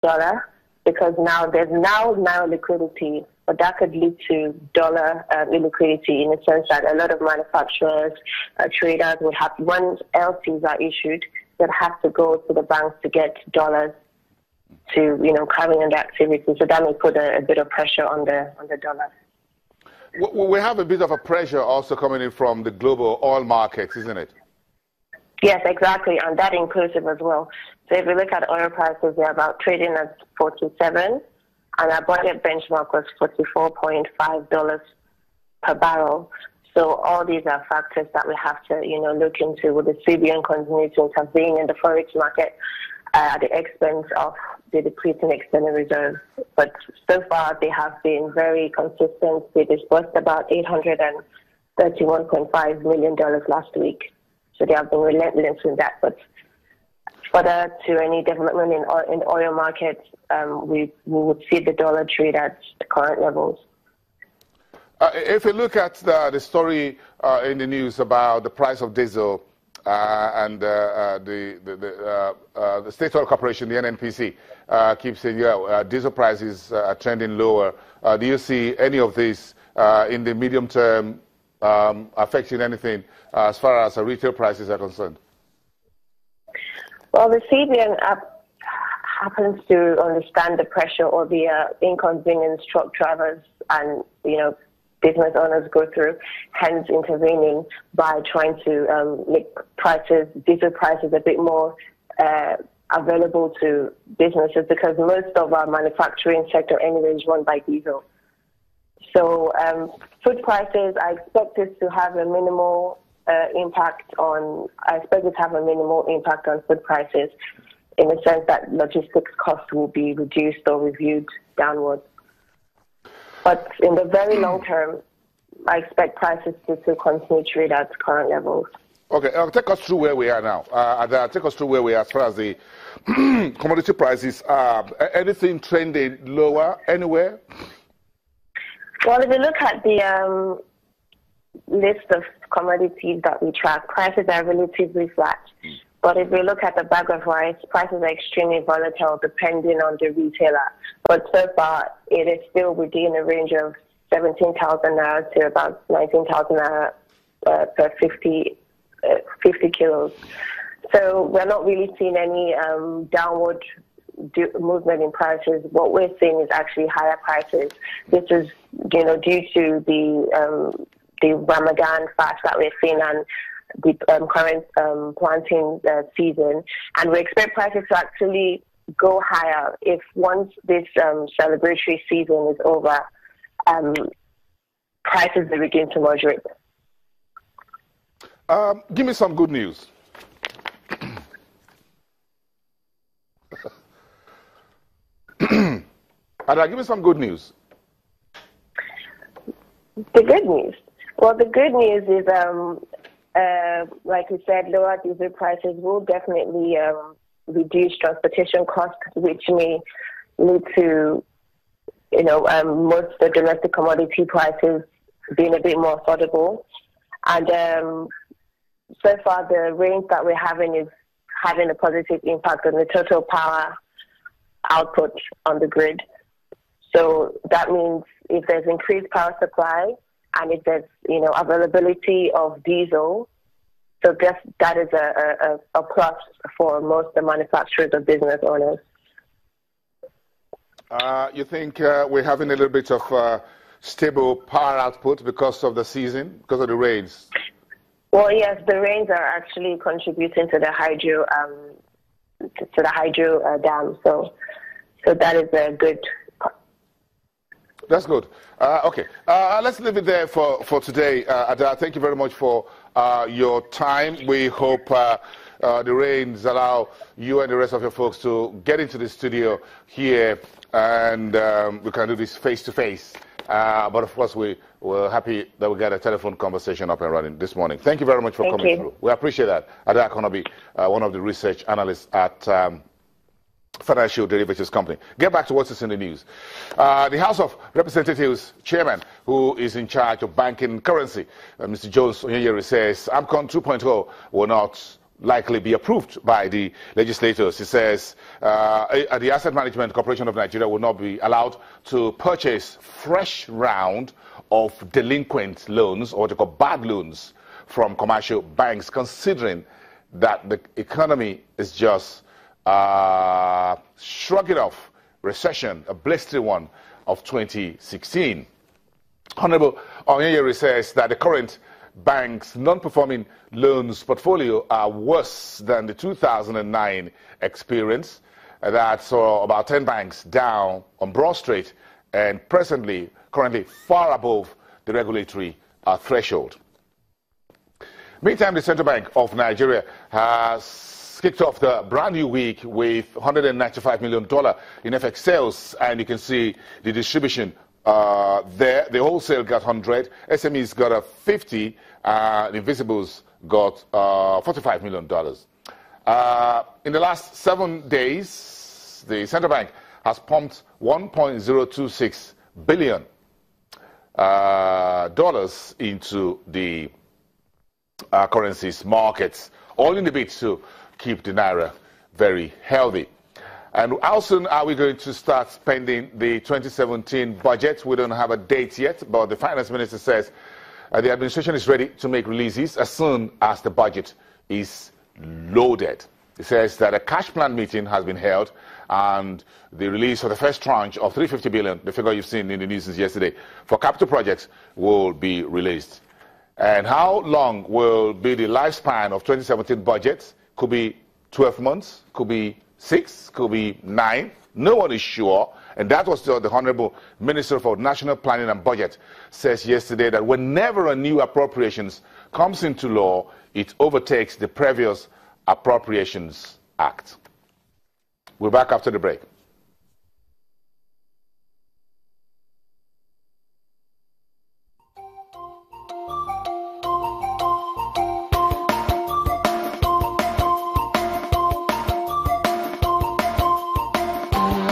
dollar, because now there's now liquidity, but that could lead to dollar illiquidity in the sense that a lot of manufacturers, traders would have, once LCs are issued, they'd have to go to the banks to get dollars to, carry on the activity. So that may put a bit of pressure on the dollar. We have a bit of a pressure also coming in from the global oil markets, isn't it? Yes, exactly, and that inclusive as well. So if we look at oil prices, they're about trading at 47, and our budget benchmark was $44.5 per barrel. So all these are factors that we have to, look into. With the CBN continue to intervene in the forex market at the expense of the depleting external reserves. But so far, they have been very consistent. They disbursed about $831.5 million last week. So they have been relentless in that. But further to any development in oil markets, we would see the dollar trade at the current levels. If you look at the story in the news about the price of diesel and the State Oil Corporation, the NNPC, keeps saying, diesel prices are trending lower. Do you see any of this in the medium term affecting anything as far as retail prices are concerned? Well, the CBN happens to understand the pressure or the inconvenience truck drivers and, business owners go through, hence intervening by trying to make diesel prices a bit more available to businesses, because most of our manufacturing sector anyway is run by diesel. So food prices, I expect this to have a minimal impact on food prices, in the sense that logistics costs will be reduced or reviewed downwards. But in the very long term, I expect prices to continue to trade at current levels. Okay, take us through where we are now. Take us through where we are as far as the commodity prices are. Anything trending lower anywhere? Well, if you look at the list of commodities that we track, prices are relatively flat. But if we look at the bag of rice, prices are extremely volatile depending on the retailer. But so far, it is still within a range of 17,000 naira to about 19,000 naira per 50 kilos. So we're not really seeing any downward movement in prices. What we're seeing is actually higher prices. This is, due to the Ramadan fast that we're seeing and the current planting season, and we expect prices to actually go higher if once this celebratory season is over, prices will begin to moderate. Give me some good news. Ada, give me some good news. The good news? Well, the good news is, like we said, lower diesel prices will definitely reduce transportation costs, which may lead to, most of the domestic commodity prices being a bit more affordable. And so far, the rains that we're having is having a positive impact on the total power output on the grid. So that means if there's increased power supply and if there's, availability of diesel, so that is a plus for most of the manufacturers or business owners. You think we're having a little bit of stable power output because of the season, because of the rains? Well, yes, the rains are actually contributing to the hydro dam. So that is a good. That's good. Okay, let's leave it there for today. Ada, thank you very much for your time. We hope the rains allow you and the rest of your folks to get into the studio here, and we can do this face to face. But of course, we're happy that we got a telephone conversation up and running this morning. Thank you very much for coming through. We appreciate that. Ada Konobi, one of the research analysts at Financial Derivatives Company. Get back to what is in the news. The House of Representatives chairman, who is in charge of banking and currency, Mr. Jones Onyeyeri, says AMCON 2.0 will not likely be approved by the legislators. He says the Asset Management Corporation of Nigeria will not be allowed to purchase fresh round of delinquent loans, or what they call bad loans, from commercial banks, considering that the economy is just shrugging off recession, a blistering one of 2016. Honorable Onyeyeri says that the current bank's non-performing loans portfolio are worse than the 2009 experience. That saw about 10 banks down on Broad Street and currently far above the regulatory threshold. Meantime, the Central Bank of Nigeria has kicked off the brand new week with $195 million in FX sales, and you can see the distribution there. The wholesale got 100, SMEs got a 50, the invisibles got $45 million. In the last 7 days, the Central Bank has pumped $1.026 billion into the currencies markets, all in the bid to keep the naira very healthy. And how soon are we going to start spending the 2017 budget? We don't have a date yet, but the finance minister says the administration is ready to make releases as soon as the budget is loaded. He says that a cash plan meeting has been held, and the release of the first tranche of $350 billion, the figure you've seen in the news since yesterday, for capital projects will be released. And how long will be the lifespan of 2017 budget? Could be 12 months, could be 6, could be 9. No one is sure. And that was the Honorable Minister for National Planning and Budget says yesterday, that whenever a new appropriations comes into law, it overtakes the previous Appropriations Act. We're back after the break.